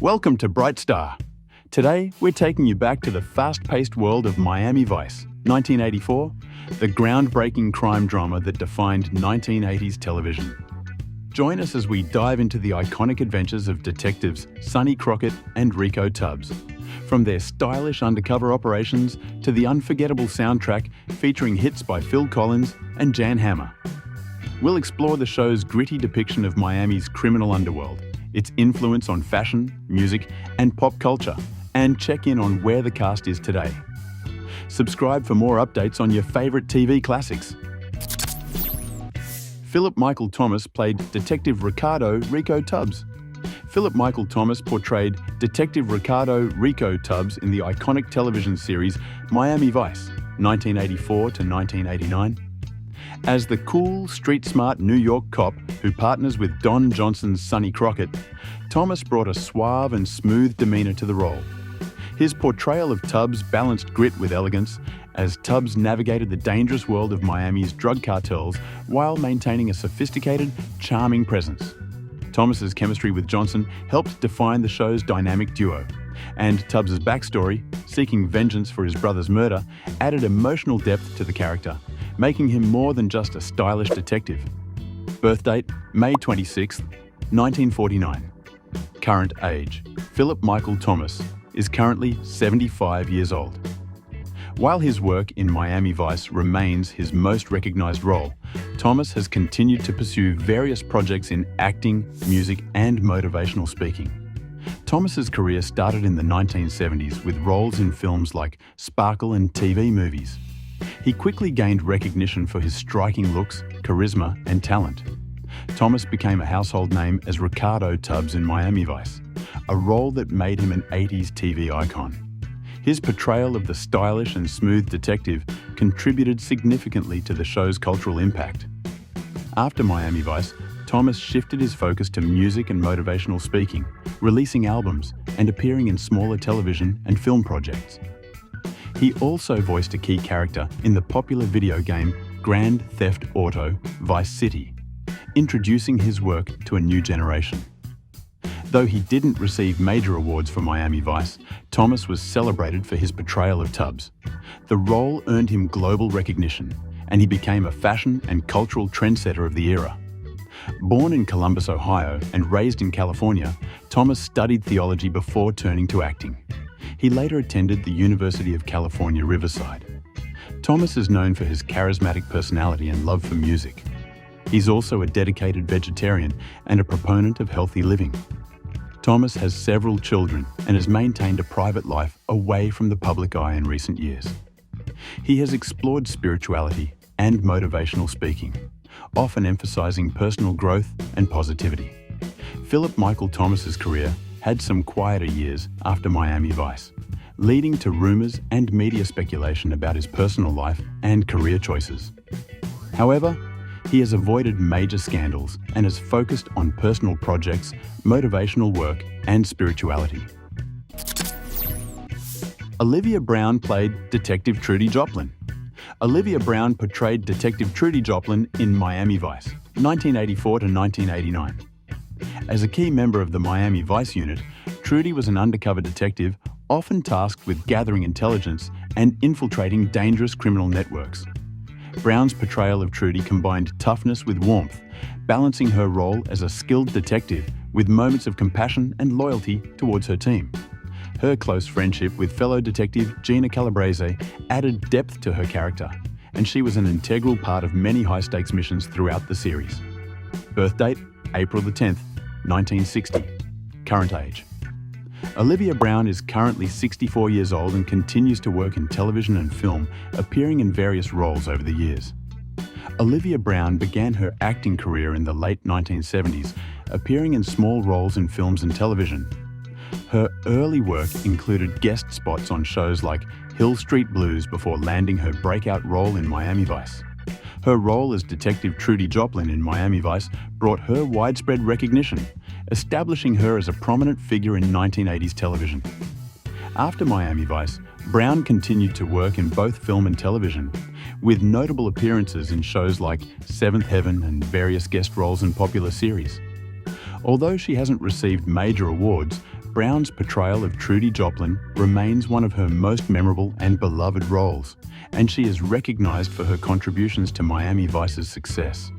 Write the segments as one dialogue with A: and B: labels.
A: Welcome to Bright Star. Today, we're taking you back to the fast-paced world of Miami Vice, 1984, the groundbreaking crime drama that defined 1980s television. Join us as we dive into the iconic adventures of detectives Sonny Crockett and Rico Tubbs. From their stylish undercover operations to the unforgettable soundtrack featuring hits by Phil Collins and Jan Hammer. We'll explore the show's gritty depiction of Miami's criminal underworld, its influence on fashion, music, and pop culture, and check in on where the cast is today. Subscribe for more updates on your favorite TV classics. Philip Michael Thomas played Detective Ricardo Rico Tubbs. Philip Michael Thomas portrayed Detective Ricardo Rico Tubbs in the iconic television series Miami Vice, 1984 to 1989. As the cool, street-smart New York cop who partners with Don Johnson's Sonny Crockett, Thomas brought a suave and smooth demeanor to the role. His portrayal of Tubbs balanced grit with elegance as Tubbs navigated the dangerous world of Miami's drug cartels while maintaining a sophisticated, charming presence. Thomas's chemistry with Johnson helped define the show's dynamic duo, and Tubbs's backstory, seeking vengeance for his brother's murder, added emotional depth to the character, making him more than just a stylish detective. Birth date, May 26, 1949. Current age, Philip Michael Thomas is currently 75 years old. While his work in Miami Vice remains his most recognized role, Thomas has continued to pursue various projects in acting, music, and motivational speaking. Thomas's career started in the 1970s with roles in films like Sparkle and TV movies. He quickly gained recognition for his striking looks, charisma, and talent. Thomas became a household name as Ricardo Tubbs in Miami Vice, a role that made him an 80s TV icon. His portrayal of the stylish and smooth detective contributed significantly to the show's cultural impact. After Miami Vice, Thomas shifted his focus to music and motivational speaking, releasing albums and appearing in smaller television and film projects. He also voiced a key character in the popular video game Grand Theft Auto: Vice City, introducing his work to a new generation. Though he didn't receive major awards for Miami Vice, Thomas was celebrated for his portrayal of Tubbs. The role earned him global recognition, and he became a fashion and cultural trendsetter of the era. Born in Columbus, Ohio, and raised in California, Thomas studied theology before turning to acting. He later attended the University of California, Riverside. Thomas is known for his charismatic personality and love for music. He's also a dedicated vegetarian and a proponent of healthy living. Thomas has several children and has maintained a private life away from the public eye in recent years. He has explored spirituality and motivational speaking, often emphasizing personal growth and positivity. Philip Michael Thomas's career had some quieter years after Miami Vice, leading to rumors and media speculation about his personal life and career choices. However, he has avoided major scandals and has focused on personal projects, motivational work, and spirituality. Olivia Brown played Detective Trudy Joplin. Olivia Brown portrayed Detective Trudy Joplin in Miami Vice, 1984 to 1989. As a key member of the Miami Vice unit, Trudy was an undercover detective often tasked with gathering intelligence and infiltrating dangerous criminal networks. Brown's portrayal of Trudy combined toughness with warmth, balancing her role as a skilled detective with moments of compassion and loyalty towards her team. Her close friendship with fellow detective Gina Calabrese added depth to her character, and she was an integral part of many high-stakes missions throughout the series. Birth date, April 10th, 1960. Current age. Olivia Brown is currently 64 years old and continues to work in television and film, appearing in various roles over the years. Olivia Brown began her acting career in the late 1970s, appearing in small roles in films and television. Her early work included guest spots on shows like Hill Street Blues before landing her breakout role in Miami Vice. Her role as Detective Trudy Joplin in Miami Vice brought her widespread recognition, establishing her as a prominent figure in 1980s television. After Miami Vice, Brown continued to work in both film and television, with notable appearances in shows like Seventh Heaven and various guest roles in popular series. Although she hasn't received major awards, Brown's portrayal of Trudy Joplin remains one of her most memorable and beloved roles, and she is recognized for her contributions to Miami Vice's success.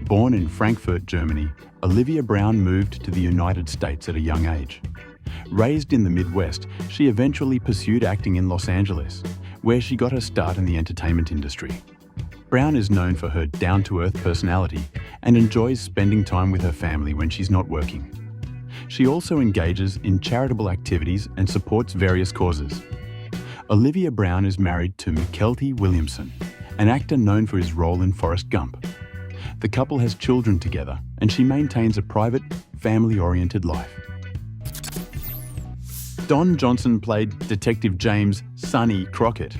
A: Born in Frankfurt, Germany, Olivia Brown moved to the United States at a young age. Raised in the Midwest, she eventually pursued acting in Los Angeles, where she got her start in the entertainment industry. Brown is known for her down-to-earth personality and enjoys spending time with her family when she's not working. She also engages in charitable activities and supports various causes. Olivia Brown is married to Mykelti Williamson, an actor known for his role in Forrest Gump. The couple has children together, and she maintains a private, family-oriented life. Don Johnson played Detective James "Sonny" Crockett.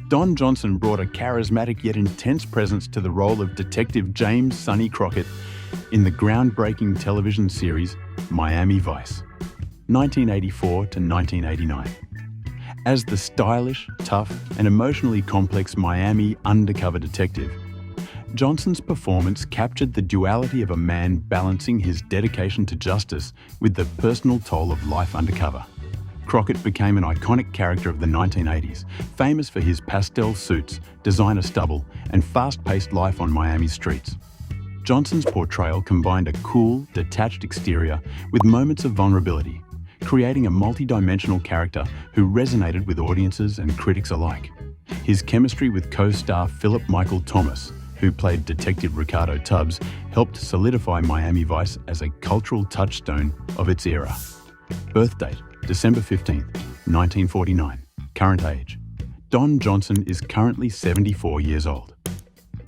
A: Don Johnson brought a charismatic yet intense presence to the role of Detective James "Sonny" Crockett in the groundbreaking television series Miami Vice, 1984 to 1989. As the stylish, tough, and emotionally complex Miami undercover detective, Johnson's performance captured the duality of a man balancing his dedication to justice with the personal toll of life undercover. Crockett became an iconic character of the 1980s, famous for his pastel suits, designer stubble, and fast-paced life on Miami's streets. Johnson's portrayal combined a cool, detached exterior with moments of vulnerability, creating a multidimensional character who resonated with audiences and critics alike. His chemistry with co-star Philip Michael Thomas, who played Detective Ricardo Tubbs, helped solidify Miami Vice as a cultural touchstone of its era. Birth date: December 15, 1949. Current age: Don Johnson is currently 74 years old.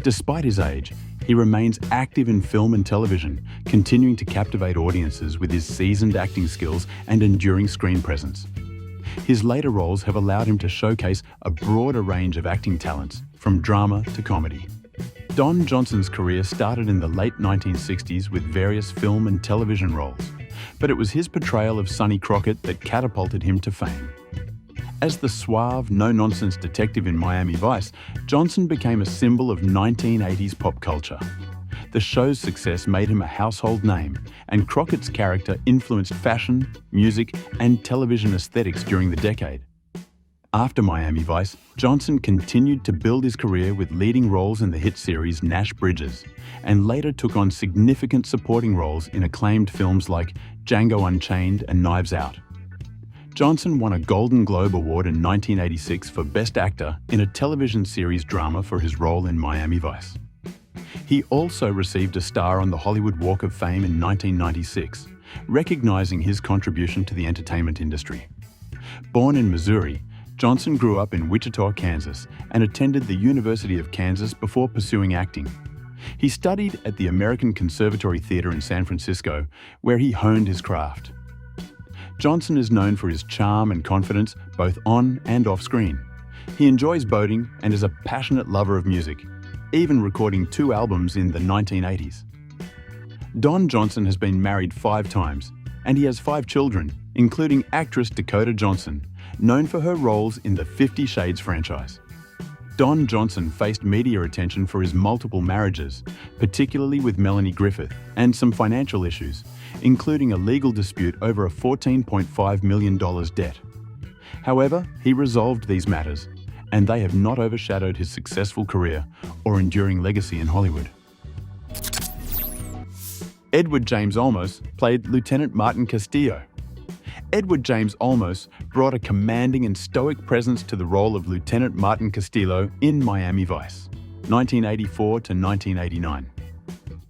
A: Despite his age, he remains active in film and television, continuing to captivate audiences with his seasoned acting skills and enduring screen presence. His later roles have allowed him to showcase a broader range of acting talents, from drama to comedy. Don Johnson's career started in the late 1960s with various film and television roles, but it was his portrayal of Sonny Crockett that catapulted him to fame. As the suave, no-nonsense detective in Miami Vice, Johnson became a symbol of 1980s pop culture. The show's success made him a household name, and Crockett's character influenced fashion, music, and television aesthetics during the decade. After Miami Vice, Johnson continued to build his career with leading roles in the hit series Nash Bridges, and later took on significant supporting roles in acclaimed films like Django Unchained and Knives Out. Johnson won a Golden Globe Award in 1986 for Best Actor in a television series drama for his role in Miami Vice. He also received a star on the Hollywood Walk of Fame in 1996, recognizing his contribution to the entertainment industry. Born in Missouri, Johnson grew up in Wichita, Kansas, and attended the University of Kansas before pursuing acting. He studied at the American Conservatory Theater in San Francisco, where he honed his craft. Johnson is known for his charm and confidence both on and off screen. He enjoys boating and is a passionate lover of music, even recording 2 albums in the 1980s. Don Johnson has been married 5 times, and he has 5 children, including actress Dakota Johnson, known for her roles in the 50 Shades franchise. Don Johnson faced media attention for his multiple marriages, particularly with Melanie Griffith, and some financial issues, including a legal dispute over a $14.5 million debt. However, he resolved these matters, and they have not overshadowed his successful career or enduring legacy in Hollywood. Edward James Almos played Lieutenant Martin Castillo. Edward James Almos brought a commanding and stoic presence to the role of Lieutenant Martin Castillo in Miami Vice, 1984 to 1989.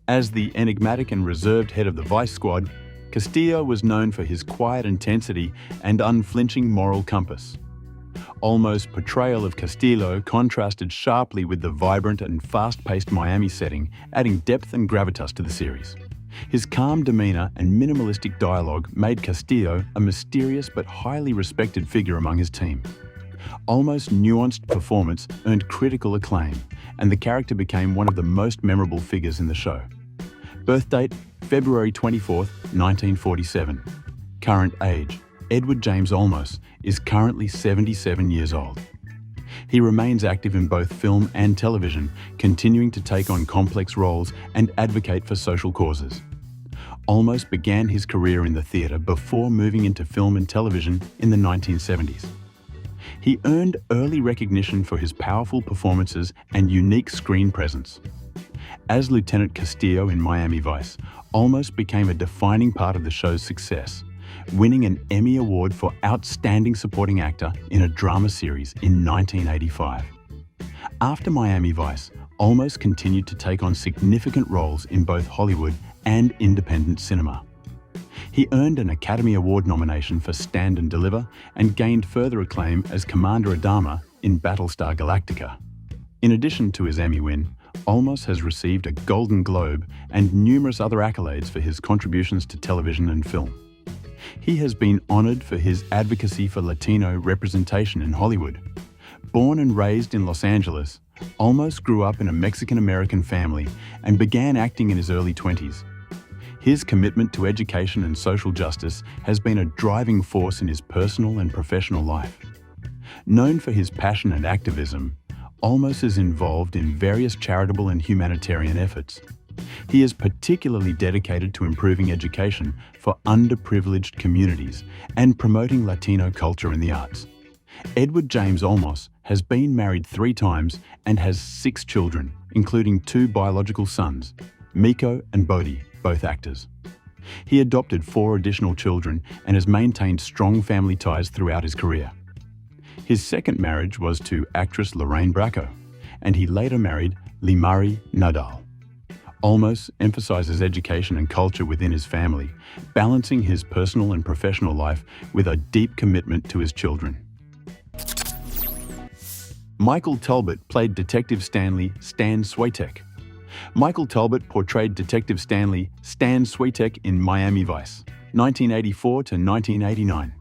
A: As the enigmatic and reserved head of the Vice Squad, Castillo was known for his quiet intensity and unflinching moral compass. Almos' portrayal of Castillo contrasted sharply with the vibrant and fast-paced Miami setting, adding depth and gravitas to the series. His calm demeanor and minimalistic dialogue made Castillo a mysterious but highly respected figure among his team. Almos' nuanced performance earned critical acclaim, and the character became one of the most memorable figures in the show. Birth date: February 24, 1947. Current age: Edward James Almos is currently 77 years old. He remains active in both film and television, continuing to take on complex roles and advocate for social causes. Almos began his career in the theatre before moving into film and television in the 1970s. He earned early recognition for his powerful performances and unique screen presence. As Lieutenant Castillo in Miami Vice, Almos became a defining part of the show's success, winning an Emmy Award for Outstanding Supporting Actor in a Drama Series in 1985. After Miami Vice, Almos continued to take on significant roles in both Hollywood and independent cinema. He earned an Academy Award nomination for Stand and Deliver and gained further acclaim as Commander Adama in Battlestar Galactica. In addition to his Emmy win, Almos has received a Golden Globe and numerous other accolades for his contributions to television and film. He has been honored for his advocacy for Latino representation in Hollywood. Born and raised in Los Angeles, Almos grew up in a Mexican-American family and began acting in his early 20s. His commitment to education and social justice has been a driving force in his personal and professional life. Known for his passion and activism, Almos is involved in various charitable and humanitarian efforts. He is particularly dedicated to improving education for underprivileged communities and promoting Latino culture in the arts. Edward James Almos has been married 3 times and has 6 children, including 2 biological sons, Miko and Bodhi, both actors. He adopted 4 additional children and has maintained strong family ties throughout his career. His second marriage was to actress Lorraine Bracco, and he later married Limari Nadal. Almos emphasizes education and culture within his family, balancing his personal and professional life with a deep commitment to his children. Michael Talbot played Detective Stanley Stan Switek. Michael Talbot portrayed Detective Stanley Stan Switek in Miami Vice, 1984 to 1989.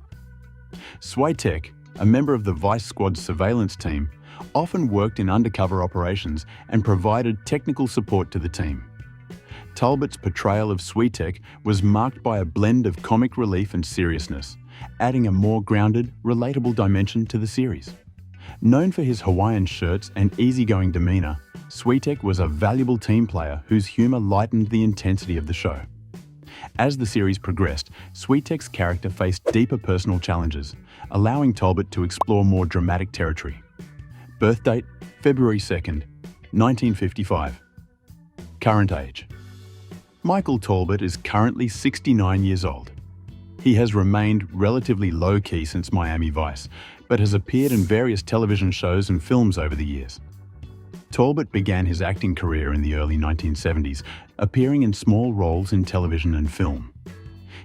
A: Switek, a member of the Vice Squad's surveillance team, often worked in undercover operations and provided technical support to the team. Talbot's portrayal of Switek was marked by a blend of comic relief and seriousness, adding a more grounded, relatable dimension to the series. Known for his Hawaiian shirts and easygoing demeanor, Switek was a valuable team player whose humor lightened the intensity of the show. As the series progressed, Switek's character faced deeper personal challenges, allowing Talbot to explore more dramatic territory. Birth date, February 2nd, 1955. Current age. Michael Talbot is currently 69 years old. He has remained relatively low-key since Miami Vice, but has appeared in various television shows and films over the years. Talbot began his acting career in the early 1970s, appearing in small roles in television and film.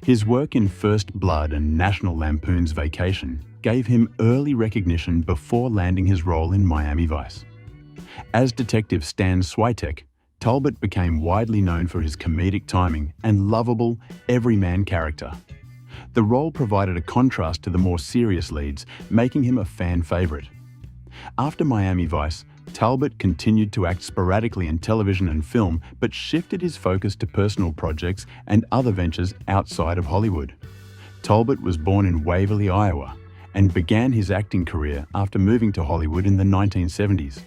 A: His work in First Blood and National Lampoon's Vacation gave him early recognition before landing his role in Miami Vice. As Detective Stan Switek, Talbot became widely known for his comedic timing and lovable, everyman character. The role provided a contrast to the more serious leads, making him a fan favorite. After Miami Vice, Talbot continued to act sporadically in television and film, but shifted his focus to personal projects and other ventures outside of Hollywood. Talbot was born in Waverly, Iowa, and began his acting career after moving to Hollywood in the 1970s.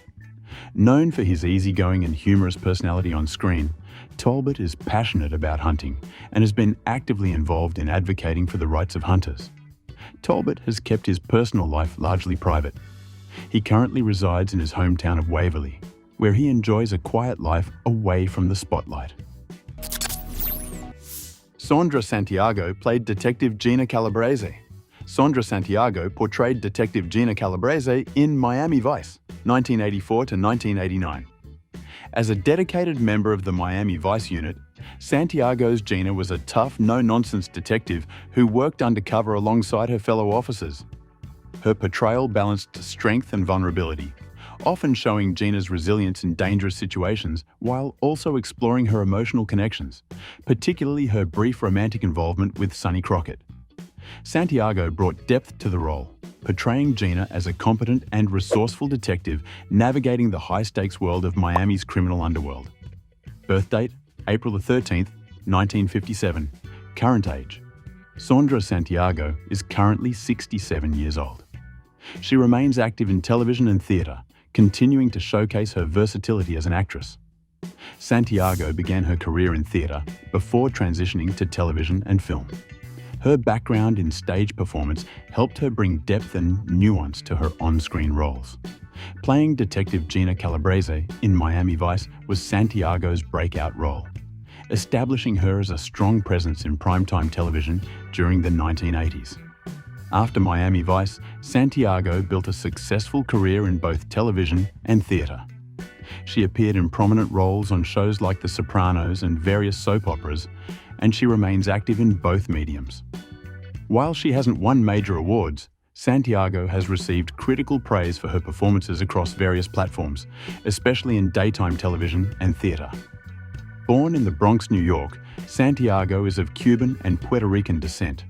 A: Known for his easygoing and humorous personality on screen, Talbot is passionate about hunting and has been actively involved in advocating for the rights of hunters. Talbot has kept his personal life largely private. He currently resides in his hometown of Waverly, where he enjoys a quiet life away from the spotlight. Sandra Santiago played Detective Gina Calabrese. Sandra Santiago portrayed Detective Gina Calabrese in Miami Vice, 1984 to 1989. As a dedicated member of the Miami Vice unit, Santiago's Gina was a tough, no-nonsense detective who worked undercover alongside her fellow officers. Her portrayal balanced strength and vulnerability, often showing Gina's resilience in dangerous situations while also exploring her emotional connections, particularly her brief romantic involvement with Sonny Crockett. Santiago brought depth to the role, portraying Gina as a competent and resourceful detective navigating the high-stakes world of Miami's criminal underworld. Birth date, April 13th, 1957. Current age. Sandra Santiago is currently 67 years old. She remains active in television and theatre, continuing to showcase her versatility as an actress. Santiago began her career in theatre before transitioning to television and film. Her background in stage performance helped her bring depth and nuance to her on-screen roles. Playing Detective Gina Calabrese in Miami Vice was Santiago's breakout role, establishing her as a strong presence in primetime television during the 1980s. After Miami Vice, Santiago built a successful career in both television and theatre. She appeared in prominent roles on shows like The Sopranos and various soap operas, and she remains active in both mediums. While she hasn't won major awards, Santiago has received critical praise for her performances across various platforms, especially in daytime television and theatre. Born in the Bronx, New York, Santiago is of Cuban and Puerto Rican descent.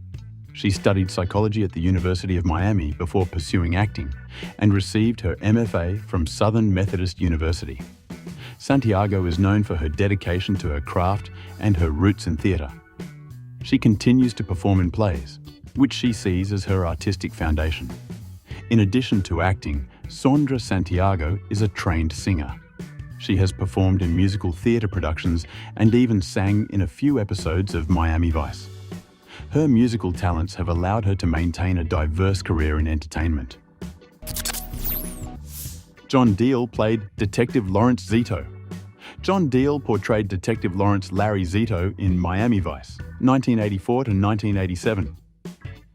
A: She studied psychology at the University of Miami before pursuing acting and received her MFA from Southern Methodist University. Santiago is known for her dedication to her craft and her roots in theatre. She continues to perform in plays, which she sees as her artistic foundation. In addition to acting, Sandra Santiago is a trained singer. She has performed in musical theatre productions and even sang in a few episodes of Miami Vice. Her musical talents have allowed her to maintain a diverse career in entertainment. John Deal played Detective Lawrence Zito. John Deal portrayed Detective Lawrence Larry Zito in Miami Vice, 1984 to 1987.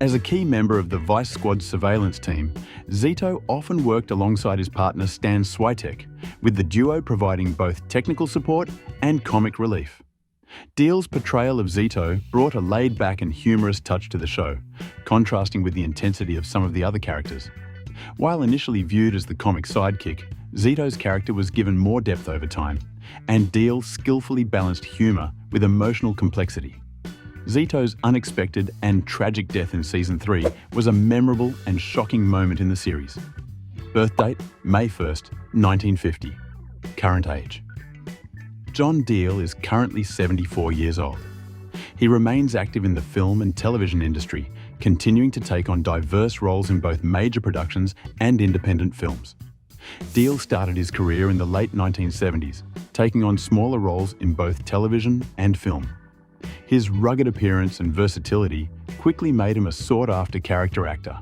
A: As a key member of the Vice Squad surveillance team, Zito often worked alongside his partner Stan Switek, with the duo providing both technical support and comic relief. Deal's portrayal of Zito brought a laid-back and humorous touch to the show, contrasting with the intensity of some of the other characters. While initially viewed as the comic sidekick, Zito's character was given more depth over time, and Deal skillfully balanced humor with emotional complexity. Zito's unexpected and tragic death in Season 3 was a memorable and shocking moment in the series. Birth date, May 1st, 1950. Current age. John Deal is currently 74 years old. He remains active in the film and television industry, continuing to take on diverse roles in both major productions and independent films. Deal started his career in the late 1970s, taking on smaller roles in both television and film. His rugged appearance and versatility quickly made him a sought-after character actor.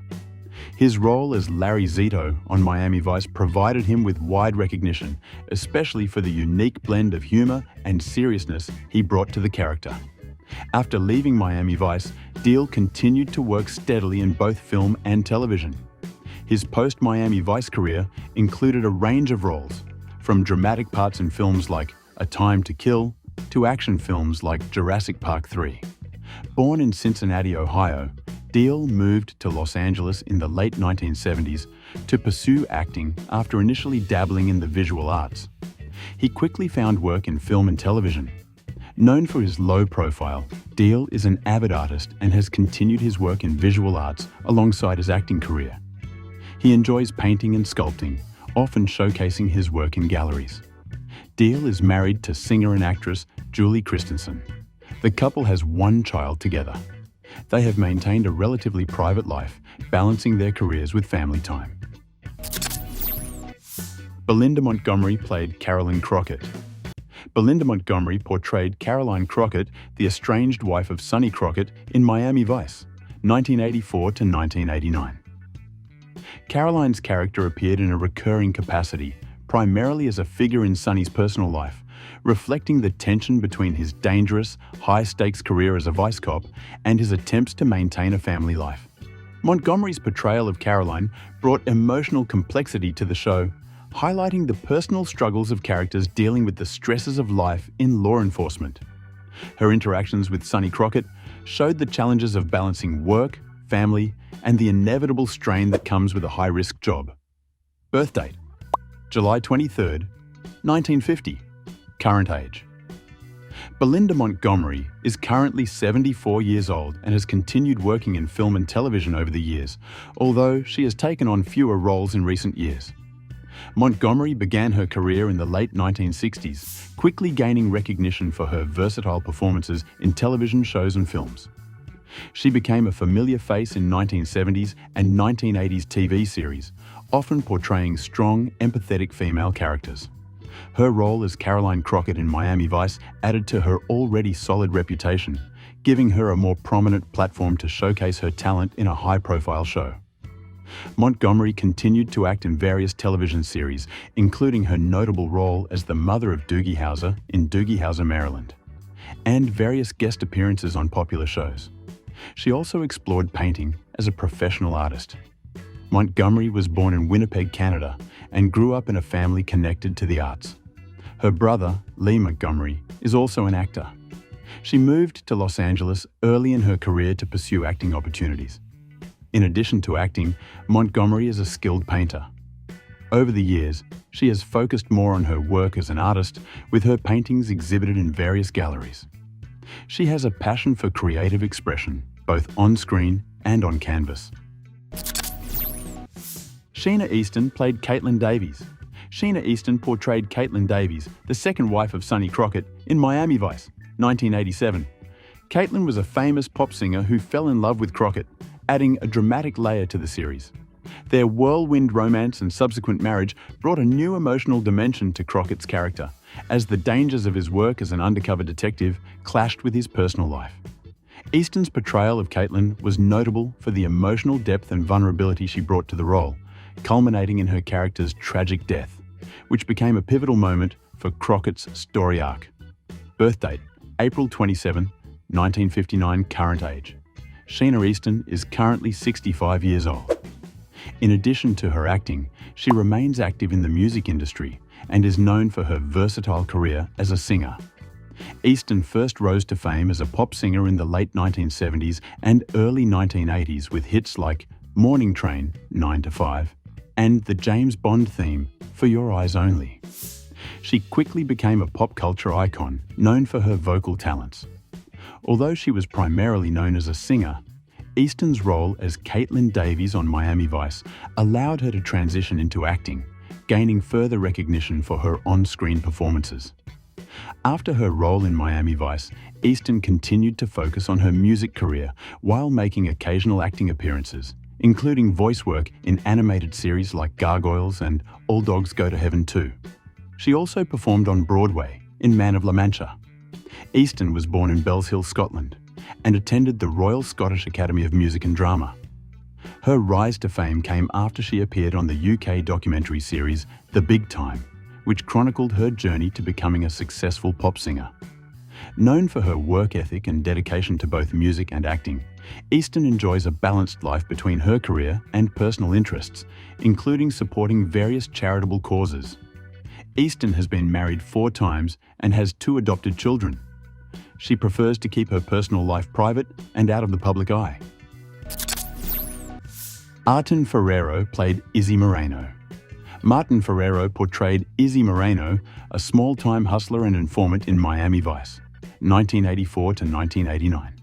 A: His role as Larry Zito on Miami Vice provided him with wide recognition, especially for the unique blend of humor and seriousness he brought to the character. After leaving Miami Vice, Deal continued to work steadily in both film and television. His post-Miami Vice career included a range of roles, from dramatic parts in films like A Time to Kill to action films like Jurassic Park 3. Born in Cincinnati, Ohio, Deal moved to Los Angeles in the late 1970s to pursue acting after initially dabbling in the visual arts. He quickly found work in film and television. Known for his low profile, Deal is an avid artist and has continued his work in visual arts alongside his acting career. He enjoys painting and sculpting, often showcasing his work in galleries. Deal is married to singer and actress Julie Christensen. The couple has one child together. They have maintained a relatively private life, balancing their careers with family time. Belinda Montgomery played Carolyn Crockett. Belinda Montgomery portrayed Caroline Crockett, the estranged wife of Sonny Crockett, in Miami Vice, 1984 to 1989. Caroline's character appeared in a recurring capacity, primarily as a figure in Sonny's personal life, reflecting the tension between his dangerous, high-stakes career as a vice cop and his attempts to maintain a family life. Montgomery's portrayal of Caroline brought emotional complexity to the show, highlighting the personal struggles of characters dealing with the stresses of life in law enforcement. Her interactions with Sonny Crockett showed the challenges of balancing work, family, and the inevitable strain that comes with a high-risk job. Birth date: July 23rd, 1950. Current age. Belinda Montgomery is currently 74 years old and has continued working in film and television over the years, although she has taken on fewer roles in recent years. Montgomery began her career in the late 1960s, quickly gaining recognition for her versatile performances in television shows and films. She became a familiar face in 1970s and 1980s TV series, often portraying strong, empathetic female characters. Her role as Caroline Crockett in Miami Vice added to her already solid reputation, giving her a more prominent platform to showcase her talent in a high-profile show. Montgomery continued to act in various television series, including her notable role as the mother of Doogie Howser in Doogie Howser, Maryland, and various guest appearances on popular shows. She also explored painting as a professional artist. Montgomery was born in Winnipeg, Canada, and grew up in a family connected to the arts. Her brother, Lee Montgomery, is also an actor. She moved to Los Angeles early in her career to pursue acting opportunities. In addition to acting, Montgomery is a skilled painter. Over the years, she has focused more on her work as an artist, with her paintings exhibited in various galleries. She has a passion for creative expression, both on screen and on canvas. Sheena Easton played Caitlin Davies. Sheena Easton portrayed Caitlin Davies, the second wife of Sonny Crockett, in Miami Vice, 1987. Caitlin was a famous pop singer who fell in love with Crockett, adding a dramatic layer to the series. Their whirlwind romance and subsequent marriage brought a new emotional dimension to Crockett's character, as the dangers of his work as an undercover detective clashed with his personal life. Easton's portrayal of Caitlin was notable for the emotional depth and vulnerability she brought to the role, culminating in her character's tragic death, which became a pivotal moment for Crockett's story arc. Birth date: April 27, 1959, current age. Sheena Easton is currently 65 years old. In addition to her acting, she remains active in the music industry and is known for her versatile career as a singer. Easton first rose to fame as a pop singer in the late 1970s and early 1980s with hits like Morning Train, 9 to 5, and the James Bond theme, For Your Eyes Only. She quickly became a pop culture icon, known for her vocal talents. Although she was primarily known as a singer, Easton's role as Caitlin Davies on Miami Vice allowed her to transition into acting, gaining further recognition for her on-screen performances. After her role in Miami Vice, Easton continued to focus on her music career while making occasional acting appearances, including voice work in animated series like Gargoyles and All Dogs Go to Heaven 2. She also performed on Broadway in Man of La Mancha. Easton was born in Bells Hill, Scotland, and attended the Royal Scottish Academy of Music and Drama. Her rise to fame came after she appeared on the UK documentary series The Big Time, which chronicled her journey to becoming a successful pop singer. Known for her work ethic and dedication to both music and acting, Easton enjoys a balanced life between her career and personal interests, including supporting various charitable causes. Easton has been married 4 times and has 2 adopted children. She prefers to keep her personal life private and out of the public eye. Artin Ferrero played Izzy Moreno. Martin Ferrero portrayed Izzy Moreno, a small-time hustler and informant in Miami Vice, 1984 to 1989.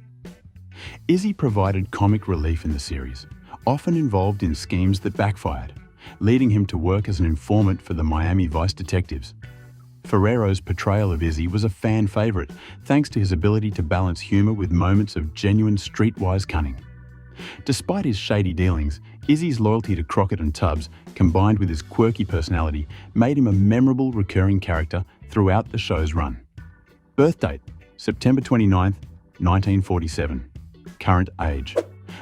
A: Izzy provided comic relief in the series, often involved in schemes that backfired, leading him to work as an informant for the Miami Vice detectives. Ferrero's portrayal of Izzy was a fan favorite, thanks to his ability to balance humor with moments of genuine streetwise cunning. Despite his shady dealings, Izzy's loyalty to Crockett and Tubbs, combined with his quirky personality, made him a memorable recurring character throughout the show's run. Birth date: September 29, 1947. Current age: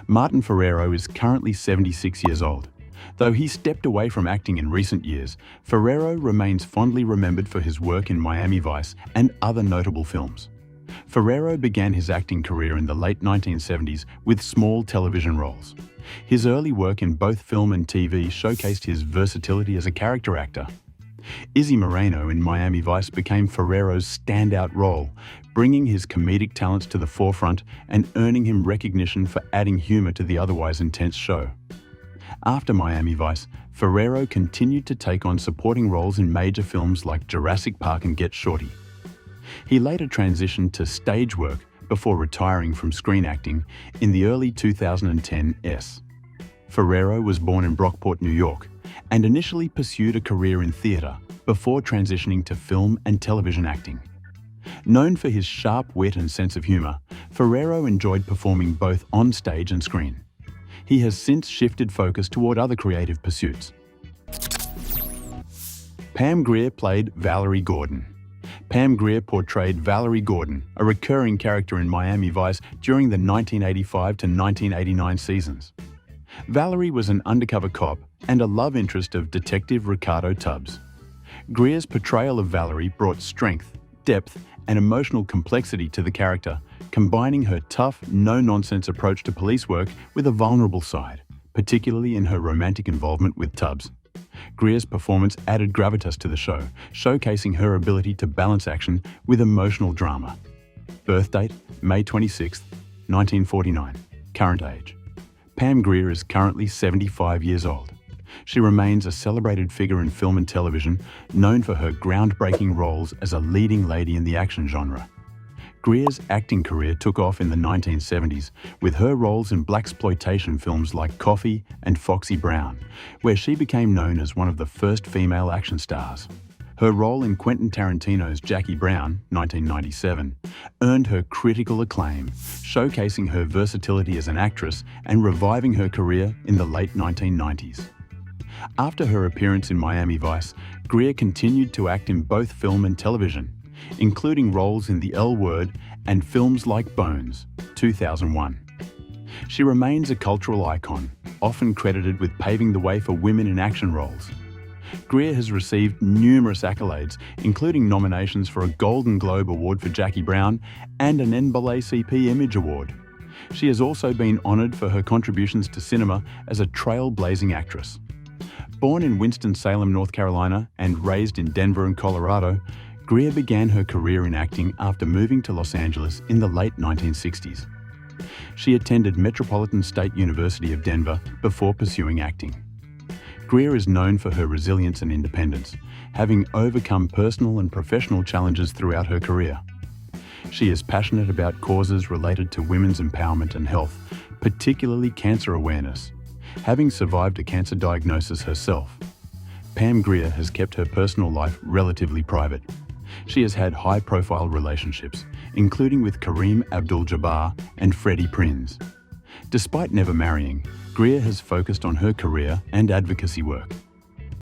A: Martin Ferrero is currently 76 years old. Though he stepped away from acting in recent years, Ferrero remains fondly remembered for his work in Miami Vice and other notable films. Ferrero began his acting career in the late 1970s with small television roles. His early work in both film and TV showcased his versatility as a character actor. Izzy Moreno in Miami Vice became Ferrero's standout role, bringing his comedic talents to the forefront and earning him recognition for adding humor to the otherwise intense show. After Miami Vice, Ferrero continued to take on supporting roles in major films like Jurassic Park and Get Shorty. He later transitioned to stage work before retiring from screen acting in the early 2010s. Ferrero was born in Brockport, New York, and initially pursued a career in theatre before transitioning to film and television acting. Known for his sharp wit and sense of humour, Ferrero enjoyed performing both on stage and screen. He has since shifted focus toward other creative pursuits. Pam Greer played Valerie Gordon. Pam Greer portrayed Valerie Gordon, a recurring character in Miami Vice during the 1985 to 1989 seasons. Valerie was an undercover cop and a love interest of Detective Ricardo Tubbs. Greer's portrayal of Valerie brought strength, depth, and emotional complexity to the character, combining her tough, no-nonsense approach to police work with a vulnerable side, particularly in her romantic involvement with Tubbs. Greer's performance added gravitas to the show, showcasing her ability to balance action with emotional drama. Birth date, May 26, 1949. Current age. Pam Greer is currently 75 years old. She remains a celebrated figure in film and television, known for her groundbreaking roles as a leading lady in the action genre. Greer's acting career took off in the 1970s with her roles in blaxploitation films like Coffee and Foxy Brown, where she became known as one of the first female action stars. Her role in Quentin Tarantino's Jackie Brown, 1997, earned her critical acclaim, showcasing her versatility as an actress and reviving her career in the late 1990s. After her appearance in Miami Vice, Greer continued to act in both film and television, including roles in The L Word and films like Bones, 2001. She remains a cultural icon, often credited with paving the way for women in action roles. Greer has received numerous accolades, including nominations for a Golden Globe Award for Jackie Brown and an NAACP Image Award. She has also been honoured for her contributions to cinema as a trailblazing actress. Born in Winston-Salem, North Carolina, and raised in Denver and Colorado, Greer began her career in acting after moving to Los Angeles in the late 1960s. She attended Metropolitan State University of Denver before pursuing acting. Greer is known for her resilience and independence, having overcome personal and professional challenges throughout her career. She is passionate about causes related to women's empowerment and health, particularly cancer awareness. Having survived a cancer diagnosis herself, Pam Greer has kept her personal life relatively private. She has had high-profile relationships, including with Kareem Abdul-Jabbar and Freddie Prinze. Despite never marrying, Greer has focused on her career and advocacy work.